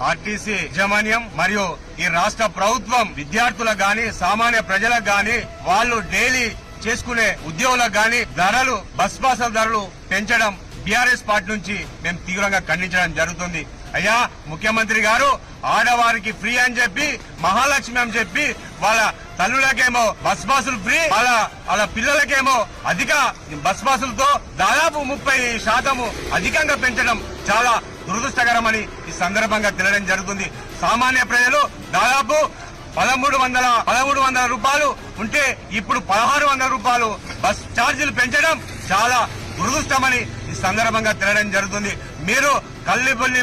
RTC యాజమాన్యం మరియు ఈ రాష్ట్ర ప్రభుత్వం విద్యార్థులకు గాని సామాన్య ప్రజలకు గాని వాళ్ళు డైలీ చేసుకునే ఉద్యోగులకు గాని ధరలు బస్ పాసుల ధరలు పెంచడం బీఆర్ఎస్ పార్టీ నుంచి మేము తీవ్రంగా ఖండించడం జరుగుతుంది. అయ్యా ముఖ్యమంత్రి గారు ఆడవారికి ఫ్రీ అని చెప్పి మహాలక్ష్మి అని చెప్పి వాళ్ళ తల్లులకేమో బస్ పాసులు ఫ్రీ, వాళ్ళ పిల్లలకేమో అధిక బస్ పాసులతో దాదాపు 30% అధికంగా పెంచడం చాలా దురదృష్టకరమని ఈ సందర్భంగా తెలియడం జరుగుతుంది. సామాన్య ప్రజలు దాదాపు 1300 రూపాయలు ఉంటే ఇప్పుడు 1600 రూపాయలు బస్ ఛార్జీలు పెంచడం చాలా దురదృష్టమని ఈ సందర్భంగా తెలియడం జరుగుతుంది. మీరు కల్లిబొల్లి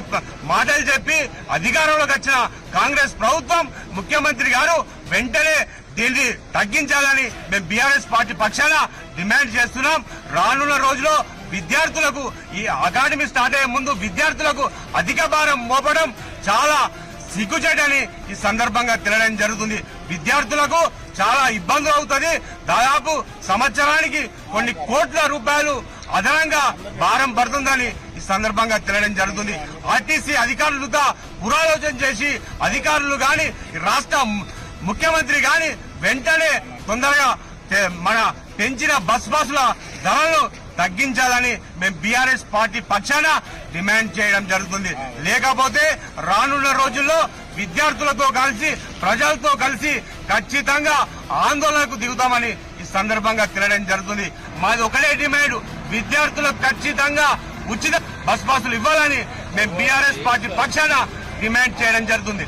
మాటలు చెప్పి అధికారంలోకి వచ్చిన కాంగ్రెస్ ప్రభుత్వం ముఖ్యమంత్రి గారు వెంటనే దీన్ని తగ్గించాలని మేము బీఆర్ఎస్ పార్టీ పక్షాన డిమాండ్ చేస్తున్నాం. రానున్న రోజుల్లో విద్యార్థులకు ఈ అకాడమీ స్టార్ట్ అయ్యే ముందు విద్యార్థులకు అధిక భారం మోపడం చాలా సిగ్గుచేటని ఈ సందర్భంగా తెలియడం జరుగుతుంది. విద్యార్థులకు చాలా ఇబ్బందులు అవుతుంది. దాదాపు సంవత్సరానికి కొన్ని కోట్ల రూపాయలు అదనంగా భారం పడుతుందని ఈ సందర్భంగా తెలియడం జరుగుతుంది. ఆర్టీసీ అధికారులతో పురాలోచన చేసి అధికారులు గాని రాష్ట్ర ముఖ్యమంత్రి గాని వెంటనే తొందరగా మన పెంచిన బస్ పాసుల ధరలను తగ్గించాలని మేము బీఆర్ఎస్ పార్టీ పక్షాన డిమాండ్ చేయడం జరుగుతుంది. లేకపోతే రానున్న రోజుల్లో విద్యార్థులతో కలిసి ప్రజలతో కలిసి ఖచ్చితంగా ఆందోళనకు దిగుతామని ఈ సందర్భంగా తెలియడం జరుగుతుంది. మాది ఒకటే డిమాండ్, విద్యార్థులకు ఖచ్చితంగా ఉచిత బస్ పాసులు ఇవ్వాలని మేము బీఆర్ఎస్ పార్టీ పక్షాన డిమాండ్ చేయడం జరుగుతుంది.